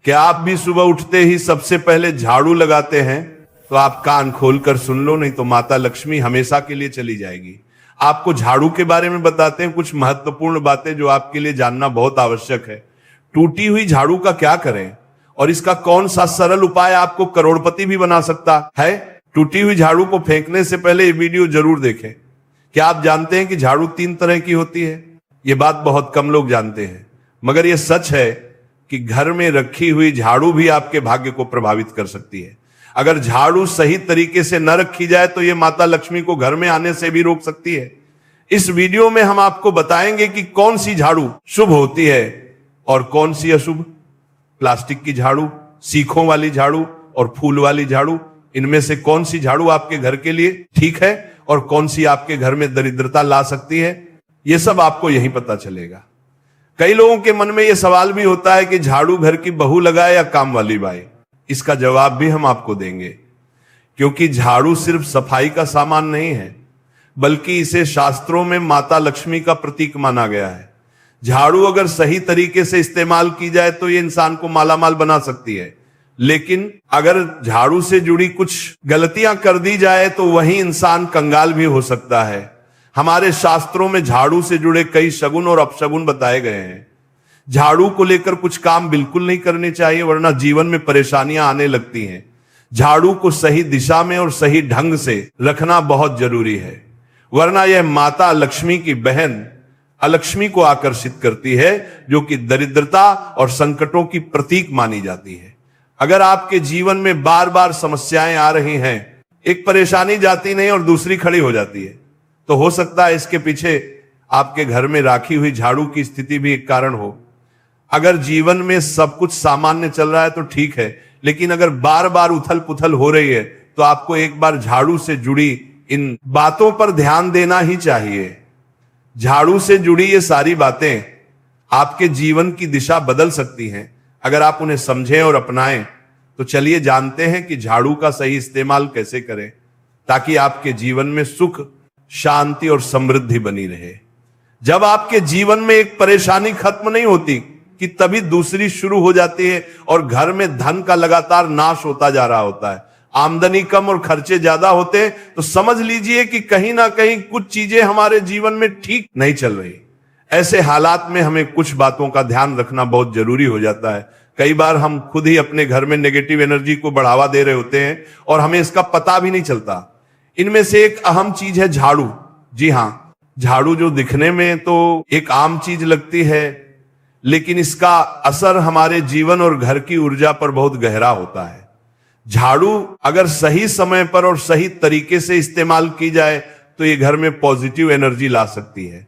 क्या आप भी सुबह उठते ही सबसे पहले झाड़ू लगाते हैं? तो आप कान खोलकर सुन लो, नहीं तो माता लक्ष्मी हमेशा के लिए चली जाएगी। आपको झाड़ू के बारे में बताते हैं कुछ महत्वपूर्ण बातें जो आपके लिए जानना बहुत आवश्यक है। टूटी हुई झाड़ू का क्या करें और इसका कौन सा सरल उपाय आपको करोड़पति भी बना सकता है। टूटी हुई झाड़ू को फेंकने से पहले ये वीडियो जरूर देखें। क्या आप जानते हैं कि झाड़ू 3 तरह की होती है? ये बात बहुत कम लोग जानते हैं, मगर यह सच है कि घर में रखी हुई झाड़ू भी आपके भाग्य को प्रभावित कर सकती है। अगर झाड़ू सही तरीके से न रखी जाए तो यह माता लक्ष्मी को घर में आने से भी रोक सकती है। इस वीडियो में हम आपको बताएंगे कि कौन सी झाड़ू शुभ होती है और कौन सी अशुभ। प्लास्टिक की झाड़ू, सीखों वाली झाड़ू और फूल वाली झाड़ू, इनमें से कौन सी झाड़ू आपके घर के लिए ठीक है और कौन सी आपके घर में दरिद्रता ला सकती है, यह सब आपको यहीं पता चलेगा। कई लोगों के मन में यह सवाल भी होता है कि झाड़ू घर की बहू लगाए या काम वाली बाई। इसका जवाब भी हम आपको देंगे, क्योंकि झाड़ू सिर्फ सफाई का सामान नहीं है, बल्कि इसे शास्त्रों में माता लक्ष्मी का प्रतीक माना गया है। झाड़ू अगर सही तरीके से इस्तेमाल की जाए तो यह इंसान को मालामाल बना सकती है, लेकिन अगर झाड़ू से जुड़ी कुछ गलतियां कर दी जाए तो वही इंसान कंगाल भी हो सकता है। हमारे शास्त्रों में झाड़ू से जुड़े कई शगुन और अपशगुन बताए गए हैं। झाड़ू को लेकर कुछ काम बिल्कुल नहीं करने चाहिए, वरना जीवन में परेशानियां आने लगती हैं। झाड़ू को सही दिशा में और सही ढंग से रखना बहुत जरूरी है, वरना यह माता लक्ष्मी की बहन अलक्ष्मी को आकर्षित करती है, जो कि दरिद्रता और संकटों की प्रतीक मानी जाती है। अगर आपके जीवन में बार बार समस्याएं आ रही हैं, एक परेशानी जाती नहीं और दूसरी खड़ी हो जाती है, तो हो सकता है इसके पीछे आपके घर में राखी हुई झाड़ू की स्थिति भी एक कारण हो। अगर जीवन में सब कुछ सामान्य चल रहा है तो ठीक है, लेकिन अगर बार बार उथल पुथल हो रही है तो आपको एक बार झाड़ू से जुड़ी इन बातों पर ध्यान देना ही चाहिए। झाड़ू से जुड़ी ये सारी बातें आपके जीवन की दिशा बदल सकती हैं अगर आप उन्हें समझें और अपनाएं। तो चलिए जानते हैं कि झाड़ू का सही इस्तेमाल कैसे करें, ताकि आपके जीवन में सुख, शांति और समृद्धि बनी रहे। जब आपके जीवन में एक परेशानी खत्म नहीं होती कि तभी दूसरी शुरू हो जाती है और घर में धन का लगातार नाश होता जा रहा होता है। आमदनी कम और खर्चे ज्यादा होते हैं तो समझ लीजिए कि कहीं ना कहीं कुछ चीजें हमारे जीवन में ठीक नहीं चल रही। ऐसे हालात में हमें कुछ बातों का ध्यान रखना बहुत जरूरी हो जाता है। कई बार हम खुद ही अपने घर में नेगेटिव एनर्जी को बढ़ावा दे रहे होते हैं और हमें इसका पता भी नहीं चलता। इनमें से एक अहम चीज है झाड़ू। जी हां, झाड़ू जो दिखने में तो एक आम चीज लगती है, लेकिन इसका असर हमारे जीवन और घर की ऊर्जा पर बहुत गहरा होता है। झाड़ू अगर सही समय पर और सही तरीके से इस्तेमाल की जाए तो ये घर में पॉजिटिव एनर्जी ला सकती है,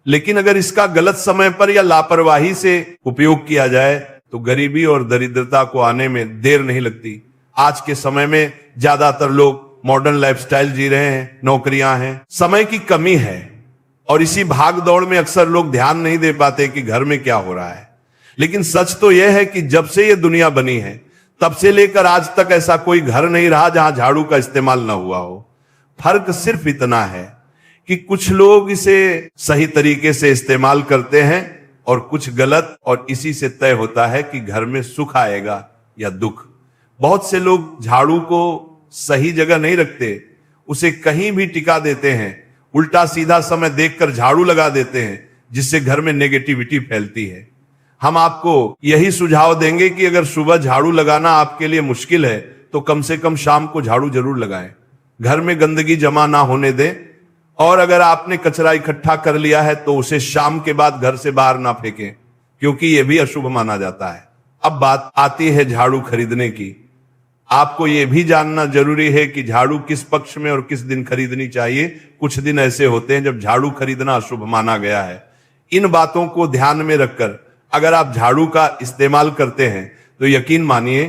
लेकिन अगर इसका गलत समय पर या लापरवाही से उपयोग किया जाए तो गरीबी और दरिद्रता को आने में देर नहीं लगती। आज के समय में ज्यादातर लोग मॉडर्न लाइफस्टाइल जी रहे हैं, नौकरियां हैं, समय की कमी है और इसी भाग दौड़ में अक्सर लोग ध्यान नहीं दे पाते कि घर में क्या हो रहा है। लेकिन सच तो यह है कि जब से यह दुनिया बनी है तब से लेकर आज तक ऐसा कोई घर नहीं रहा जहां झाड़ू का इस्तेमाल ना हुआ हो। फर्क सिर्फ इतना है कि कुछ लोग इसे सही तरीके से इस्तेमाल करते हैं और कुछ गलत, और इसी से तय होता है कि घर में सुख आएगा या दुख। बहुत से लोग झाड़ू को सही जगह नहीं रखते, उसे कहीं भी टिका देते हैं, उल्टा सीधा समय देखकर झाड़ू लगा देते हैं, जिससे घर में नेगेटिविटी फैलती है। हम आपको यही सुझाव देंगे कि अगर सुबह झाड़ू लगाना आपके लिए मुश्किल है तो कम से कम शाम को झाड़ू जरूर लगाएं। घर में गंदगी जमा ना होने दें, और अगर आपने कचरा इकट्ठा कर लिया है तो उसे शाम के बाद घर से बाहर ना फेंकें, क्योंकि यह भी अशुभ माना जाता है। अब बात आती है झाड़ू खरीदने की। आपको यह भी जानना जरूरी है कि झाड़ू किस पक्ष में और किस दिन खरीदनी चाहिए। कुछ दिन ऐसे होते हैं जब झाड़ू खरीदना अशुभ माना गया है। इन बातों को ध्यान में रखकर अगर आप झाड़ू का इस्तेमाल करते हैं तो यकीन मानिए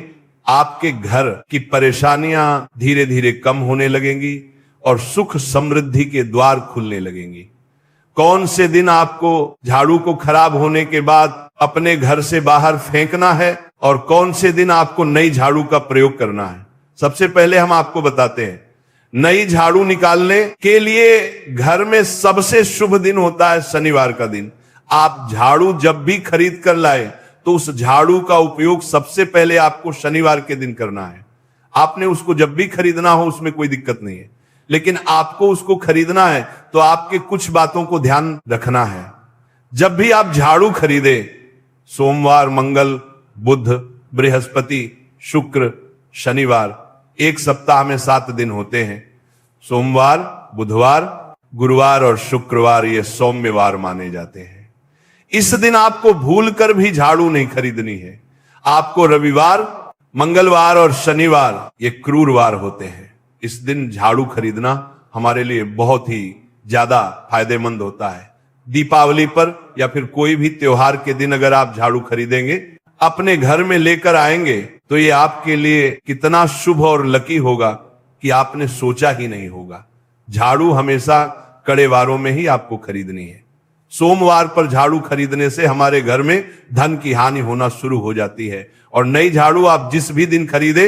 आपके घर की परेशानियां धीरे धीरे कम होने लगेंगी और सुख समृद्धि के द्वार खुलने लगेंगी। कौन से दिन आपको झाड़ू को खराब होने के बाद अपने घर से बाहर फेंकना है और कौन से दिन आपको नई झाड़ू का प्रयोग करना है, सबसे पहले हम आपको बताते हैं। नई झाड़ू निकालने के लिए घर में सबसे शुभ दिन होता है शनिवार का दिन। आप झाड़ू जब भी खरीद कर लाए तो उस झाड़ू का उपयोग सबसे पहले आपको शनिवार के दिन करना है। आपने उसको जब भी खरीदना हो उसमें कोई दिक्कत नहीं है, लेकिन आपको उसको खरीदना है तो आपके कुछ बातों को ध्यान रखना है। जब भी आप झाड़ू खरीदे, सोमवार, मंगल, बुध, बृहस्पति, शुक्र, शनिवार, एक सप्ताह में 7 दिन होते हैं। सोमवार, बुधवार, गुरुवार और शुक्रवार ये सौम्यवार माने जाते हैं। इस दिन आपको भूल कर भी झाड़ू नहीं खरीदनी है। आपको रविवार, मंगलवार और शनिवार ये क्रूरवार होते हैं। इस दिन झाड़ू खरीदना हमारे लिए बहुत ही ज्यादा फायदेमंद होता है। दीपावली पर या फिर कोई भी त्योहार के दिन अगर आप झाड़ू खरीदेंगे, अपने घर में लेकर आएंगे, तो ये आपके लिए कितना शुभ और लकी होगा कि आपने सोचा ही नहीं होगा। झाड़ू हमेशा कड़े वारों में ही आपको खरीदनी है। सोमवार पर झाड़ू खरीदने से हमारे घर में धन की हानि होना शुरू हो जाती है। और नई झाड़ू आप जिस भी दिन खरीदे,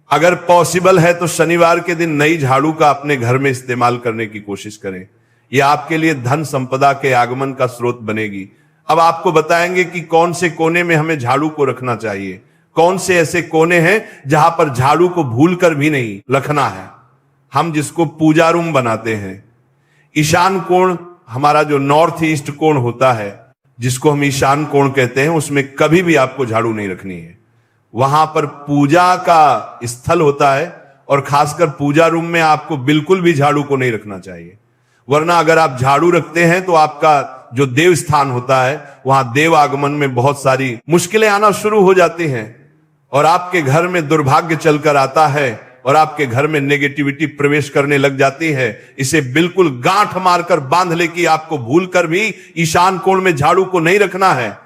अगर पॉसिबल है तो शनिवार के दिन नई झाड़ू का अपने घर में इस्तेमाल करने की कोशिश करें। यह आपके लिए धन संपदा के आगमन का स्रोत बनेगी। अब आपको बताएंगे कि कौन से कोने में हमें झाड़ू को रखना चाहिए, कौन से ऐसे कोने हैं जहां पर झाड़ू को भूल कर भी नहीं रखना है। हम जिसको पूजा रूम बनाते हैं, ईशान कोण, हमारा जो नॉर्थ ईस्ट कोण होता है, जिसको हम ईशान कोण कहते हैं, उसमें कभी भी आपको झाड़ू नहीं रखनी है। वहां पर पूजा का स्थल होता है और खासकर पूजा रूम में आपको बिल्कुल भी झाड़ू को नहीं रखना चाहिए। वरना अगर आप झाड़ू रखते हैं तो आपका जो देव स्थान होता है, वहां देव आगमन में बहुत सारी मुश्किलें आना शुरू हो जाती हैं और आपके घर में दुर्भाग्य चलकर आता है और आपके घर में नेगेटिविटी प्रवेश करने लग जाती है। इसे बिल्कुल गांठ मारकर बांध ले कि आपको भूलकर भी ईशान कोण में झाड़ू को नहीं रखना है।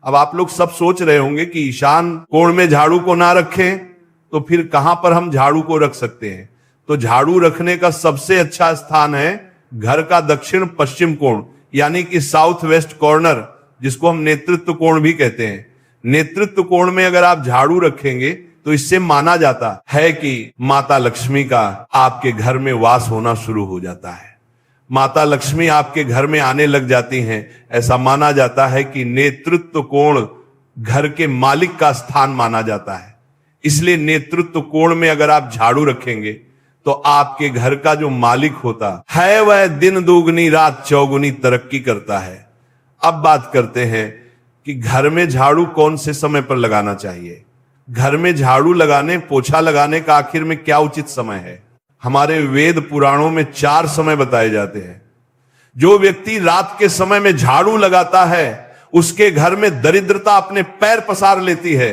अब आप लोग सब सोच रहे होंगे कि ईशान कोण में झाड़ू को ना रखें तो फिर कहां पर हम झाड़ू को रख सकते हैं। तो झाड़ू रखने का सबसे अच्छा स्थान है घर का दक्षिण पश्चिम कोण, यानी कि साउथ वेस्ट कॉर्नर, जिसको हम नेतृत्व कोण भी कहते हैं। नेतृत्व कोण में अगर आप झाड़ू रखेंगे तो इससे माना जाता है कि माता लक्ष्मी का आपके घर में वास होना शुरू हो जाता है। माता लक्ष्मी आपके घर में आने लग जाती हैं। ऐसा माना जाता है कि नेतृत्व कोण घर के मालिक का स्थान माना जाता है। इसलिए नेतृत्व कोण में अगर आप झाड़ू रखेंगे तो आपके घर का जो मालिक होता है वह दिन दुगनी रात चौगुनी तरक्की करता है। अब बात करते हैं कि घर में झाड़ू कौन से समय पर लगाना चाहिए। घर में झाड़ू लगाने, पोछा लगाने का आखिर में क्या उचित समय है। हमारे वेद पुराणों में 4 समय बताए जाते हैं। जो व्यक्ति रात के समय में झाड़ू लगाता है उसके घर में दरिद्रता अपने पैर पसार लेती है।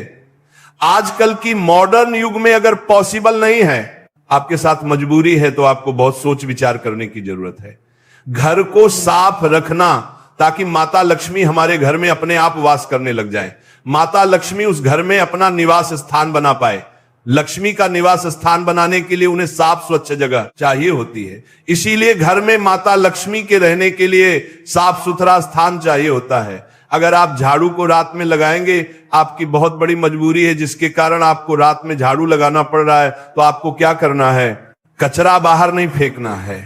आजकल की मॉडर्न युग में अगर पॉसिबल नहीं है, आपके साथ मजबूरी है, तो आपको बहुत सोच विचार करने की जरूरत है। घर को साफ रखना ताकि माता लक्ष्मी हमारे घर में अपने आप वास करने लग जाए। माता लक्ष्मी उस घर में अपना निवास स्थान बना पाए। लक्ष्मी का निवास स्थान बनाने के लिए उन्हें साफ स्वच्छ जगह चाहिए होती है। इसीलिए घर में माता लक्ष्मी के रहने के लिए साफ सुथरा स्थान चाहिए होता है। अगर आप झाड़ू को रात में लगाएंगे, आपकी बहुत बड़ी मजबूरी है जिसके कारण आपको रात में झाड़ू लगाना पड़ रहा है, तो आपको क्या करना है, कचरा बाहर नहीं फेंकना है।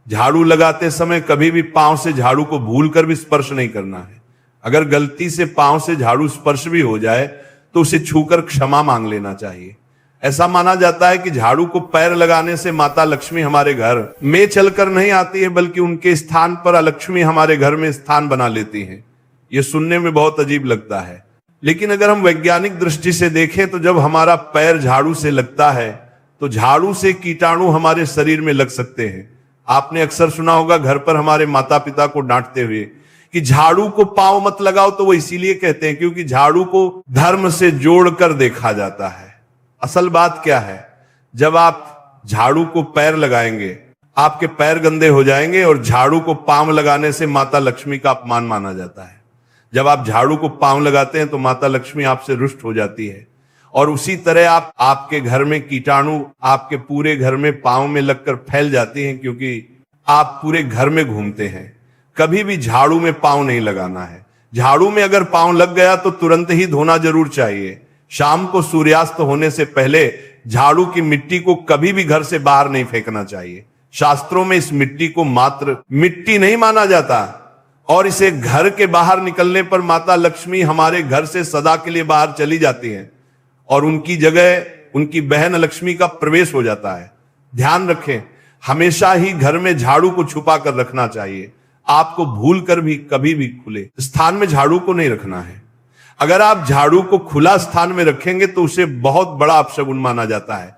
झाड़ू लगाते समय कभी भी पांव से झाड़ू को भूलकर भी स्पर्श नहीं करना है। अगर गलती से पांव से झाड़ू स्पर्श भी हो जाए तो उसे छूकर क्षमा मांग लेना चाहिए। ऐसा माना जाता है कि झाड़ू को पैर लगाने से माता लक्ष्मी हमारे घर में चलकर नहीं आती है, बल्कि उनके स्थान पर अलक्ष्मी हमारे घर में स्थान बना लेती हैं। यह सुनने में बहुत अजीब लगता है, लेकिन अगर हम वैज्ञानिक दृष्टि से देखें तो जब हमारा पैर झाड़ू से लगता है तो झाड़ू से कीटाणु हमारे शरीर में लग सकते हैं। आपने अक्सर सुना होगा घर पर हमारे माता पिता को डांटते हुए कि झाड़ू को पांव मत लगाओ, तो वो इसीलिए कहते हैं क्योंकि झाड़ू को धर्म से जोड़कर देखा जाता है। असल बात क्या है, जब आप झाड़ू को पैर लगाएंगे आपके पैर गंदे हो जाएंगे और झाड़ू को पांव लगाने से माता लक्ष्मी का अपमान माना जाता है। जब आप झाड़ू को पांव लगाते हैं तो माता लक्ष्मी आपसे रुष्ट हो जाती है। और उसी तरह आपके घर में कीटाणु आपके पूरे घर में पांव में लगकर फैल जाती हैं, क्योंकि आप पूरे घर में घूमते हैं। कभी भी झाड़ू में पांव नहीं लगाना है। झाड़ू में अगर पांव लग गया तो तुरंत ही धोना जरूर चाहिए। शाम को सूर्यास्त होने से पहले झाड़ू की मिट्टी को कभी भी घर से बाहर नहीं फेंकना चाहिए। शास्त्रों में इस मिट्टी को मात्र मिट्टी नहीं माना जाता, और इसे घर के बाहर निकलने पर माता लक्ष्मी हमारे घर से सदा के लिए बाहर चली जाती हैं और उनकी जगह उनकी बहन लक्ष्मी का प्रवेश हो जाता है। ध्यान रखें, हमेशा ही घर में झाड़ू को छुपा कर रखना चाहिए। आपको भूल कर भी कभी भी खुले स्थान में झाड़ू को नहीं रखना है। अगर आप झाड़ू को खुला स्थान में रखेंगे तो उसे बहुत बड़ा अपशगुन माना जाता है।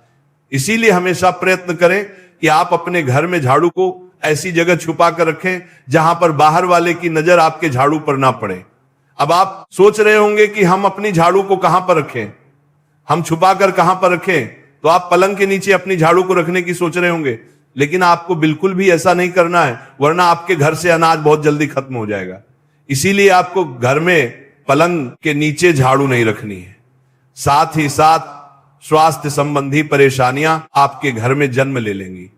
इसीलिए हमेशा प्रयत्न करें कि आप अपने घर में झाड़ू को ऐसी जगह छुपा कर रखें जहां पर बाहर वाले की नजर आपके झाड़ू पर ना पड़े। अब आप सोच रहे होंगे कि हम अपनी झाड़ू को कहां पर रखें, हम छुपा कर कहां पर रखें, तो आप पलंग के नीचे अपनी झाड़ू को रखने की सोच रहे होंगे, लेकिन आपको बिल्कुल भी ऐसा नहीं करना है, वरना आपके घर से अनाज बहुत जल्दी खत्म हो जाएगा। इसीलिए आपको घर में पलंग के नीचे झाड़ू नहीं रखनी है। साथ ही साथ स्वास्थ्य संबंधी परेशानियां आपके घर में जन्म ले लेंगी।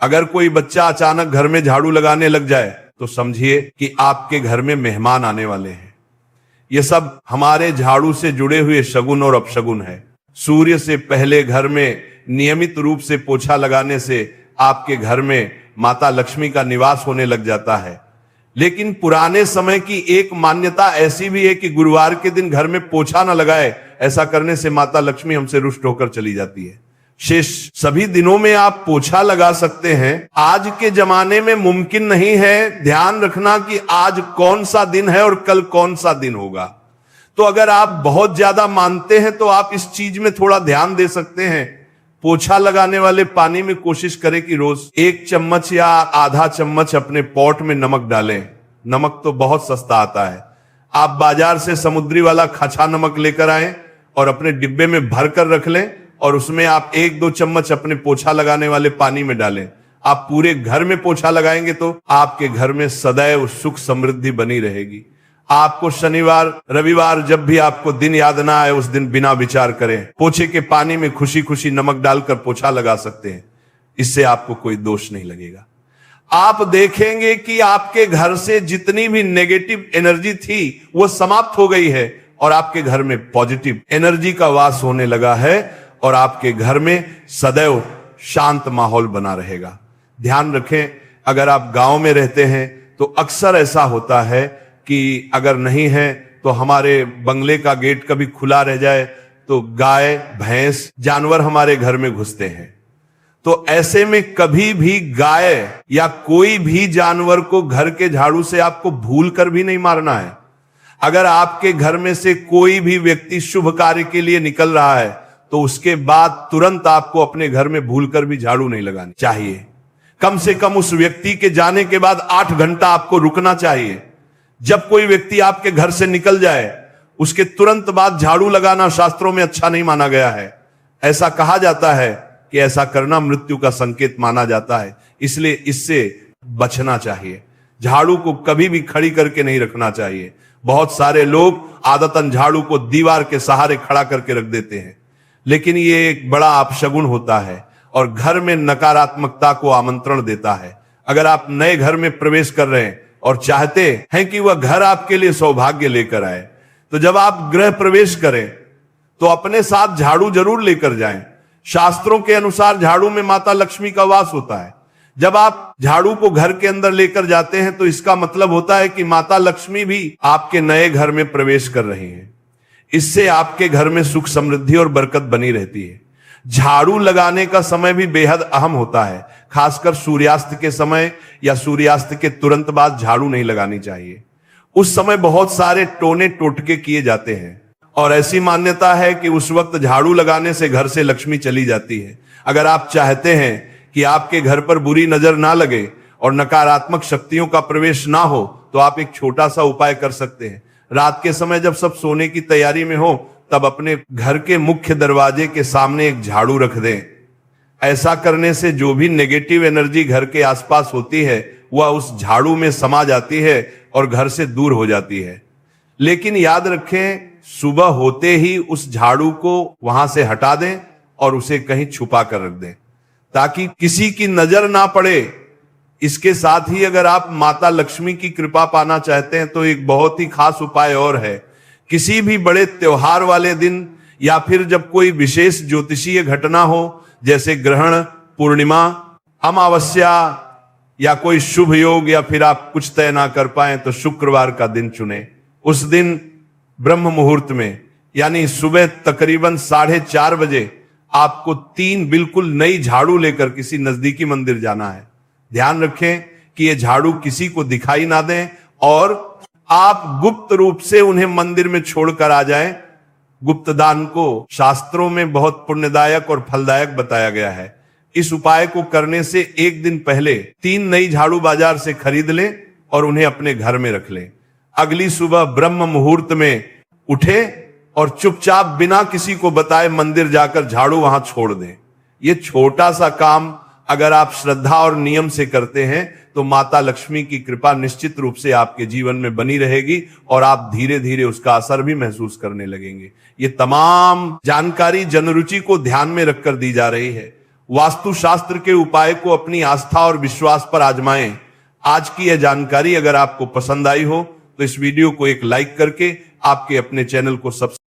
अगर कोई बच्चा अचानक घर में झाड़ू लगाने लग जाए तो समझिए कि आपके घर में मेहमान आने वाले हैं। यह सब हमारे झाड़ू से जुड़े हुए शगुन और अपशगुन है। सूर्य से पहले घर में नियमित रूप से पोछा लगाने से आपके घर में माता लक्ष्मी का निवास होने लग जाता है। लेकिन पुराने समय की एक मान्यता ऐसी भी है कि गुरुवार के दिन घर में पोछा न लगाए, ऐसा करने से माता लक्ष्मी हमसे रुष्ट होकर चली जाती है। शेष सभी दिनों में आप पोछा लगा सकते हैं। आज के जमाने में मुमकिन नहीं है। ध्यान रखना कि आज कौन सा दिन है और कल कौन सा दिन होगा। तो अगर आप बहुत ज्यादा मानते हैं तो आप इस चीज में थोड़ा ध्यान दे सकते हैं। पोछा लगाने वाले पानी में कोशिश करें कि रोज 1 चम्मच या आधा चम्मच अपने पॉट में नमक डालें। नमक तो बहुत सस्ता आता है। आप बाजार से समुद्री वाला खचा नमक लेकर आए और अपने डिब्बे में भर कर रख लें और उसमें आप 1-2 चम्मच अपने पोछा लगाने वाले पानी में डालें। आप पूरे घर में पोछा लगाएंगे तो आपके घर में सदैव सुख समृद्धि बनी रहेगी। आपको शनिवार रविवार जब भी आपको दिन याद ना आए उस दिन बिना विचार करें पोछे के पानी में खुशी खुशी नमक डालकर पोछा लगा सकते हैं। इससे आपको कोई दोष नहीं लगेगा। आप देखेंगे कि आपके घर से जितनी भी नेगेटिव एनर्जी थी वो समाप्त हो गई है और आपके घर में पॉजिटिव एनर्जी का वास होने लगा है और आपके घर में सदैव शांत माहौल बना रहेगा। ध्यान रखें, अगर आप गांव में रहते हैं तो अक्सर ऐसा होता है कि अगर नहीं है तो हमारे बंगले का गेट कभी खुला रह जाए तो गाय भैंस जानवर हमारे घर में घुसते हैं। तो ऐसे में कभी भी गाय या कोई भी जानवर को घर के झाड़ू से आपको भूल कर भी नहीं मारना है। अगर आपके घर में से कोई भी व्यक्ति शुभ कार्य के लिए निकल रहा है तो उसके बाद तुरंत आपको अपने घर में भूलकर भी झाड़ू नहीं लगानी चाहिए। कम से कम उस व्यक्ति के जाने के बाद 8 घंटा आपको रुकना चाहिए। जब कोई व्यक्ति आपके घर से निकल जाए उसके तुरंत बाद झाड़ू लगाना शास्त्रों में अच्छा नहीं माना गया है। ऐसा कहा जाता है कि ऐसा करना मृत्यु का संकेत माना जाता है, इसलिए इससे बचना चाहिए। झाड़ू को कभी भी खड़ी करके नहीं रखना चाहिए। बहुत सारे लोग आदतन झाड़ू को दीवार के सहारे खड़ा करके रख देते हैं, लेकिन ये एक बड़ा अपशगुन होता है और घर में नकारात्मकता को आमंत्रण देता है। अगर आप नए घर में प्रवेश कर रहे हैं और चाहते हैं कि वह घर आपके लिए सौभाग्य लेकर आए, तो जब आप गृह प्रवेश करें तो अपने साथ झाड़ू जरूर लेकर जाएं। शास्त्रों के अनुसार झाड़ू में माता लक्ष्मी का वास होता है। जब आप झाड़ू को घर के अंदर लेकर जाते हैं तो इसका मतलब होता है कि माता लक्ष्मी भी आपके नए घर में प्रवेश कर रही हैं। इससे आपके घर में सुख समृद्धि और बरकत बनी रहती है। झाड़ू लगाने का समय भी बेहद अहम होता है। खासकर सूर्यास्त के समय या सूर्यास्त के तुरंत बाद झाड़ू नहीं लगानी चाहिए। उस समय बहुत सारे टोने टोटके किए जाते हैं और ऐसी मान्यता है कि उस वक्त झाड़ू लगाने से घर से लक्ष्मी चली जाती है। अगर आप चाहते हैं कि आपके घर पर बुरी नजर ना लगे और नकारात्मक शक्तियों का प्रवेश ना हो तो आप एक छोटा सा उपाय कर सकते हैं। रात के समय जब सब सोने की तैयारी में हो तब अपने घर के मुख्य दरवाजे के सामने एक झाड़ू रख दें। ऐसा करने से जो भी नेगेटिव एनर्जी घर के आसपास होती है वह उस झाड़ू में समा जाती है और घर से दूर हो जाती है। लेकिन याद रखें, सुबह होते ही उस झाड़ू को वहां से हटा दें और उसे कहीं छुपा कर रख दें ताकि किसी की नजर ना पड़े। इसके साथ ही अगर आप माता लक्ष्मी की कृपा पाना चाहते हैं तो एक बहुत ही खास उपाय और है। किसी भी बड़े त्योहार वाले दिन या फिर जब कोई विशेष ज्योतिषीय घटना हो, जैसे ग्रहण, पूर्णिमा, अमावस्या या कोई शुभ योग या फिर आप कुछ तय ना कर पाए तो शुक्रवार का दिन चुने। उस दिन ब्रह्म मुहूर्त में यानी सुबह तकरीबन 4:30 बजे आपको 3 बिल्कुल नई झाड़ू लेकर किसी नजदीकी मंदिर जाना है। ध्यान रखें कि ये झाड़ू किसी को दिखाई ना दें और आप गुप्त रूप से उन्हें मंदिर में छोड़कर आ जाएं। गुप्त दान को शास्त्रों में बहुत पुण्यदायक और फलदायक बताया गया है। इस उपाय को करने से एक दिन पहले 3 नई झाड़ू बाजार से खरीद लें और उन्हें अपने घर में रख लें। अगली सुबह ब्रह्म मुहूर्त में उठे और चुपचाप बिना किसी को बताए मंदिर जाकर झाड़ू वहां छोड़ दें। यह छोटा सा काम अगर आप श्रद्धा और नियम से करते हैं तो माता लक्ष्मी की कृपा निश्चित रूप से आपके जीवन में बनी रहेगी और आप धीरे धीरे उसका असर भी महसूस करने लगेंगे। ये तमाम जानकारी जनरुचि को ध्यान में रखकर दी जा रही है। वास्तुशास्त्र के उपाय को अपनी आस्था और विश्वास पर आजमाएं। आज की यह जानकारी अगर आपको पसंद आई हो तो इस वीडियो को एक लाइक करके आपके अपने चैनल को सब्सक्राइब